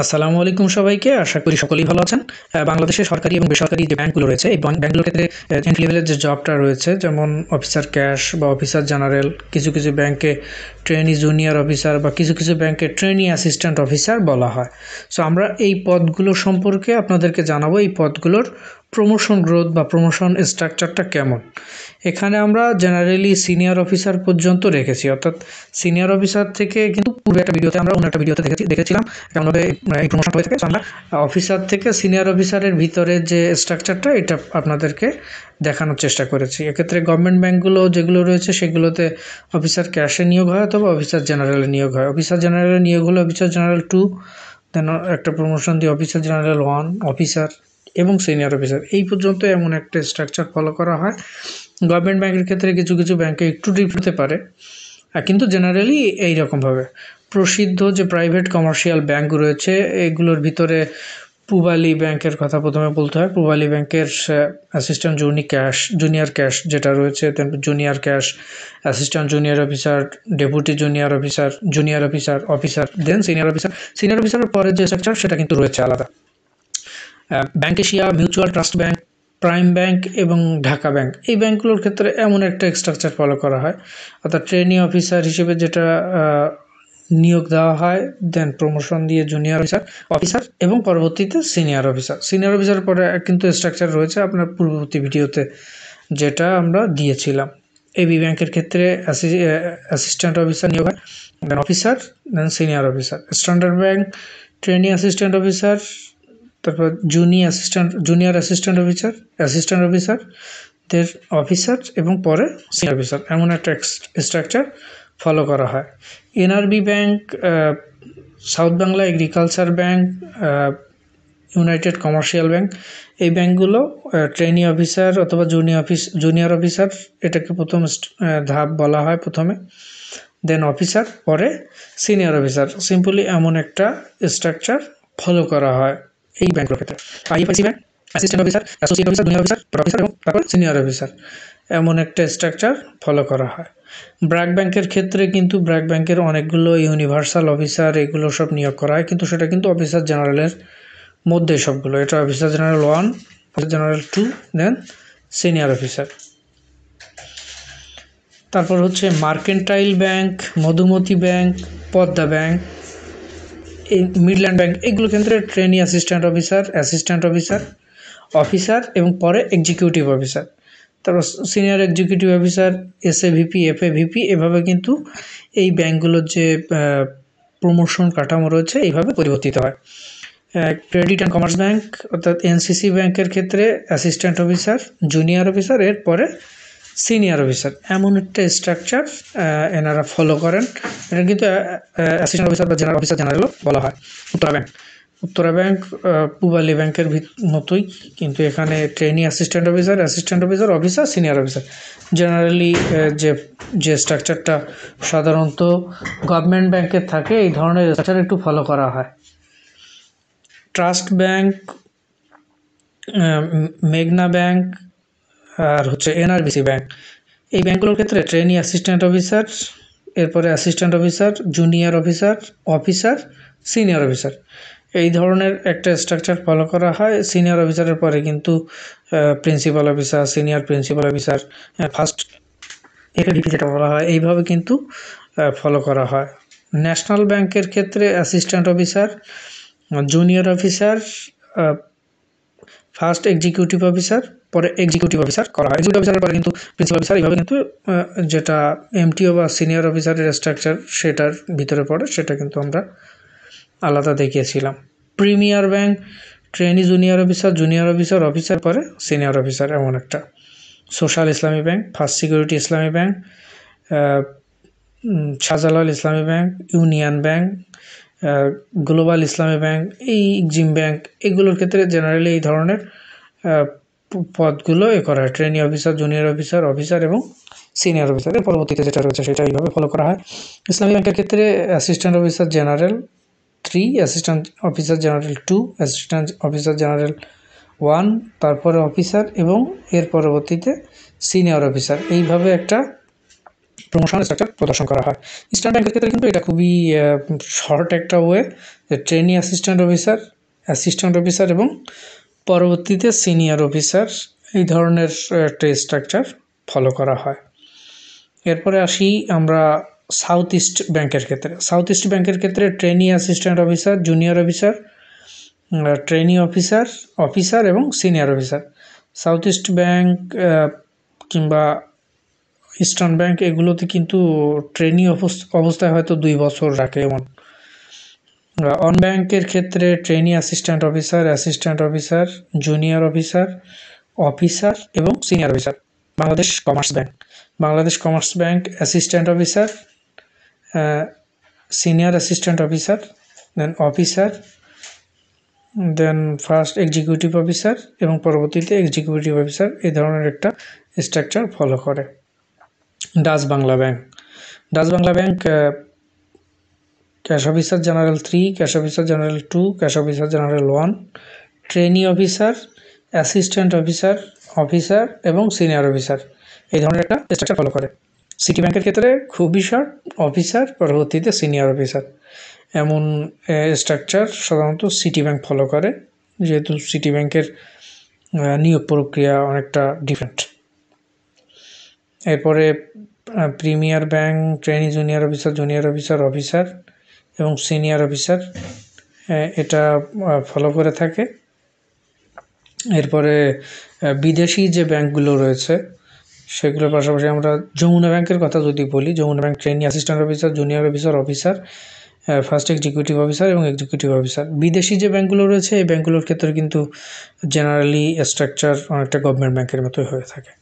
আসসালামু আলাইকুম সবাইকে। আশা করি সকলেই ভালো আছেন। বাংলাদেশের সরকারি এবং বেসরকারি যে ব্যাংকগুলো রয়েছে, এই ব্যাংকগুলোর ক্ষেত্রে এন্ট্রি লেভেলের যে জবটা রয়েছে, যেমন অফিসার ক্যাশ বা অফিসার জেনারেল, কিছু কিছু ব্যাংকে ট্রেনি জুনিয়র অফিসার বা কিছু কিছু ব্যাংকে ট্রেনি অ্যাসিস্ট্যান্ট অফিসার বলা হয়। সো আমরা এই পদগুলো সম্পর্কে আপনাদেরকে জানাবো, এই পদগুলোর প্রমোশন গ্রোথ বা প্রমোশন স্ট্রাকচারটা কেমন। এখানে আমরা জেনারেলি সিনিয়র অফিসার পর্যন্ত রেখেছি, অর্থাৎ সিনিয়র অফিসার থেকে কিন্তু পূর্বে একটা ভিডিওতে আমরা অন্য একটা ভিডিওতে দেখেছিলাম কেমনভাবে এই প্রমোশন হয়ে থাকে। সো আমরা অফিসার থেকে সিনিয়র অফিসারের ভিতরে যে স্ট্রাকচারটা, এটা আপনাদেরকে দেখানোর চেষ্টা করেছি। এক্ষেত্রে গভর্নমেন্ট ব্যাংকগুলো যেগুলো রয়েছে সেগুলোতে অফিসার ক্যাশে নিয়োগ হয় অথবা অফিসার জেনারেলে নিয়োগ হয়। অফিসার জেনারেলে নিয়োগ হলে অফিসার জেনারেল 2, দেন একটা প্রমোশন দিয়ে অফিসার জেনারেল 1 অফিসার এবং সিনিয়র অফিসার, এই পর্যন্ত এমন একটা স্ট্রাকচার ফলো করা হয়। গভর্নমেন্ট ব্যাংকের ক্ষেত্রে কিছু কিছু ব্যাংকে একটু ডিফারেন্ট হতে পারে, কিন্তু জেনারেলি এইরকমভাবে। প্রসিদ্ধ যে প্রাইভেট কমার্শিয়াল ব্যাংক রয়েছে এগুলোর ভিতরে পূবালী ব্যাংকের কথা প্রথমে বলতে হয়। পূবালী ব্যাংকের অ্যাসিস্ট্যান্ট জুনিয়র ক্যাশ যেটা রয়েছে, junior cash, assistant junior officer, deputy junior officer, junior officer, officer, then senior officer. Senior অফিসারের পরে যে স্ট্রাকচার সেটা কিন্তু রয়েছে আলাদা। Bank Asia, mutual trust bank, prime bank এবং ঢাকা ব্যাংক, এই ব্যাংকগুলোর ক্ষেত্রে এমন একটা স্ট্রাকচার ফলো করা হয়, অর্থাৎ ট্রেনি অফিসার হিসেবে যেটা নিয়োগ দেওয়া হয়, দেন প্রমোশন দিয়ে জুনিয়র অফিসার এবং পরবর্তীতে সিনিয়র অফিসার। সিনিয়র অফিসারের পরে কিন্তু স্ট্রাকচার রয়েছে আপনার পূর্ববর্তী ভিডিওতে যেটা আমরা দিয়েছিলাম। এবি ব্যাংকের ক্ষেত্রে অ্যাসিস্ট্যান্ট অফিসার নিয়োগ হয়, then officer, then senior officer. Standard bank trainee assistant officer, তারপর জুনিয়র অ্যাসিস্ট্যান্ট অফিসার, দের অফিসার এবং পরে সিনিয়র অফিসার, এমন একটা স্ট্রাকচার ফলো করা হয়। NRB bank, south Bangla agriculture bank, United commercial bank, এই ব্যাংকগুলো ট্রেনি অফিসার অথবা জুনিয়র অফিসার, এটাকে প্রথম ধাপ বলা হয় প্রথমে, দেন অফিসার, পরে সিনিয়র অফিসার। সিম্পলি এমন একটা স্ট্রাকচার ফলো করা হয় এই ব্যাংকের ক্ষেত্রে। IFIC bank, assistant officer, associate officer, junior officer এবং তারপর সিনিয়র অফিসার, এমন একটা স্ট্রাকচার ফলো করা হয়। ব্র্যাক ব্যাংকের ক্ষেত্রে কিন্তু ব্র্যাক ব্যাংকের অনেকগুলো ইউনিভার্সাল অফিসার এগুলো সব নিয়োগ করা হয়, কিন্তু সেটা কিন্তু অফিসার জেনারেলের মধ্যে সবগুলো। এটা অফিসার জেনারেল 1, অফিসার জেনারেল 2, দেন সিনিয়র অফিসার। তারপর হচ্ছে mercantile bank, Madhumati bank, Padma bank, এই মিডল্যান্ড ব্যাংক, এগুলো ক্ষেত্রে ট্রেনি অ্যাসিস্ট্যান্ট অফিসার এবং পরে এক্সিকিউটিভ অফিসার। তারপর সিনিয়র এক্সিকিউটিভ অফিসার, এসএভিপি, এফএভিপি, এভাবে কিন্তু এই ব্যাংকগুলোর যে প্রমোশন কাঠামো রয়েছে এইভাবে পরিবর্তিত হয়। ক্রেডিট অ্যান্ড কমার্স ব্যাংক অর্থাৎ এনসিসি ব্যাংকের ক্ষেত্রে অ্যাসিস্ট্যান্ট অফিসার, জুনিয়র অফিসার, এর পরে সিনিয়র অফিসার, এমন একটা স্ট্রাকচার এনারা ফলো করেন। এটা কিন্তু অ্যাসিস্ট্যান্ট অফিসার বা জেনারেলও বলা হয়। উত্তরা ব্যাংক পূবালী ব্যাংকের মতোই, কিন্তু এখানে trainee assistant officer, senior officer. Generally যে স্ট্রাকচারটা সাধারণত গভর্নমেন্ট ব্যাংকের থাকে, এই ধরনের স্ট্রাকচার একটু ফলো করা হয়। ট্রাস্ট ব্যাংক, মেঘনা ব্যাংক, আর হচ্ছে এনআরবিসি ব্যাংক, এই ব্যাংকগুলোর ক্ষেত্রে ট্রেনি অ্যাসিস্ট্যান্ট অফিসার, এরপরে assistant officer, junior officer, senior officer, এই ধরনের একটা স্ট্রাকচার ফলো করা হয়। সিনিয়র অফিসারের পরে কিন্তু principal officer, senior principal officer, first FAVP যেটা বলা হয়, এইভাবে কিন্তু ফলো করা হয়। ন্যাশনাল ব্যাংকের ক্ষেত্রে assistant officer, junior officer, first executive officer, পরে এক্সিকিউটিভ অফিসার করা হয়। এক্সিকিউটিভ অফিসারের পরে কিন্তু প্রিন্সিপাল অফিসার, এইভাবে কিন্তু যেটা এমটিও বা সিনিয়র অফিসারের স্ট্রাকচার সেটার ভিতরে পড়ে, সেটা কিন্তু আমরা আলাদা দেখিয়েছিলাম। Premier bank trainee junior officer পরে সিনিয়র অফিসার, এমন একটা। সোশ্যাল ইসলামী ব্যাংক, ফার্স্ট সিকিউরিটি ইসলামী ব্যাংক, শাহজালাল ইসলামী ব্যাংক, ইউনিয়ন ব্যাংক, গ্লোবাল ইসলামী ব্যাংক, এই এক্সিম ব্যাংক, এগুলোর ক্ষেত্রে জেনারেলি এই ধরনের পদগুলো করা হয়। ট্রেনি অফিসার, জুনিয়র অফিসার এবং সিনিয়র অফিসারের পরবর্তীতে যেটা রয়েছে সেটা এইভাবে ফলো করা হয়। ইসলামী ব্যাংকের ক্ষেত্রে assistant officer general 3, assistant officer general 2, assistant officer general 1, তারপরে অফিসার এবং এর পরবর্তীতে সিনিয়র অফিসার, এইভাবে একটা প্রমোশন স্ট্রাকচার প্রদর্শন করা হয়। ইস্টার্ন ব্যাংকের ক্ষেত্রে কিন্তু এটা খুবই শর্ট একটা ওয়ে, ট্রেনি অ্যাসিস্ট্যান্ট অফিসার এবং পরবর্তীতে সিনিয়র অফিসার, এই ধরনের একটা স্ট্রাকচার ফলো করা হয়। এরপরে আসি আমরা সাউথ ইস্ট ব্যাংকের ক্ষেত্রে। সাউথ ইস্ট ব্যাংকের ক্ষেত্রে trainee assistant officer, junior officer, trainee officer এবং senior officer. South east bank কিংবা ইস্টার্ন ব্যাংক এগুলোতে কিন্তু ট্রেনি অবস্থায় হয়তো 2 বছর রাখে। এমন অন ব্যাংকের ক্ষেত্রে trainee assistant officer, junior officer এবং senior officer. Bangladesh commerce bank assistant officer, senior assistant officer, then officer, then first executive officer এবং পরবর্তীতে এক্সিকিউটিভ অফিসার, এই ধরনের একটা স্ট্রাকচার ফলো করে। Dutch Bangla bank cash officer general 3, cash officer general 2, cash officer general 1, trainee officer, assistant officer এবং senior officer, এই ধরনের একটা স্ট্রাকচার ফলো করে। সিটি ব্যাংকের ক্ষেত্রে খুবই শর্ট, অফিসার, পরবর্তীতে সিনিয়র অফিসার, এমন স্ট্রাকচার সাধারণত সিটি ব্যাংক ফলো করে, যেহেতু সিটি ব্যাংকের নিয়োগ প্রক্রিয়া অনেকটা ডিফারেন্ট। এরপরে premier bank trainee junior officer এবং সিনিয়র অফিসার, এটা ফলো করে থাকে। এরপরে বিদেশি যে ব্যাংকগুলো রয়েছে সেগুলোর পাশাপাশি আমরা যমুনা ব্যাংকের কথা যদি বলি, Jamuna bank trainee assistant officer, junior officer, first executive officer এবং এক্সিকিউটিভ অফিসার। বিদেশি যে ব্যাংকগুলো রয়েছে এই ব্যাংকগুলোর ক্ষেত্রে কিন্তু জেনারেলি স্ট্রাকচার অনেকটা গভর্নমেন্ট ব্যাংকের মতোই হয়ে থাকে।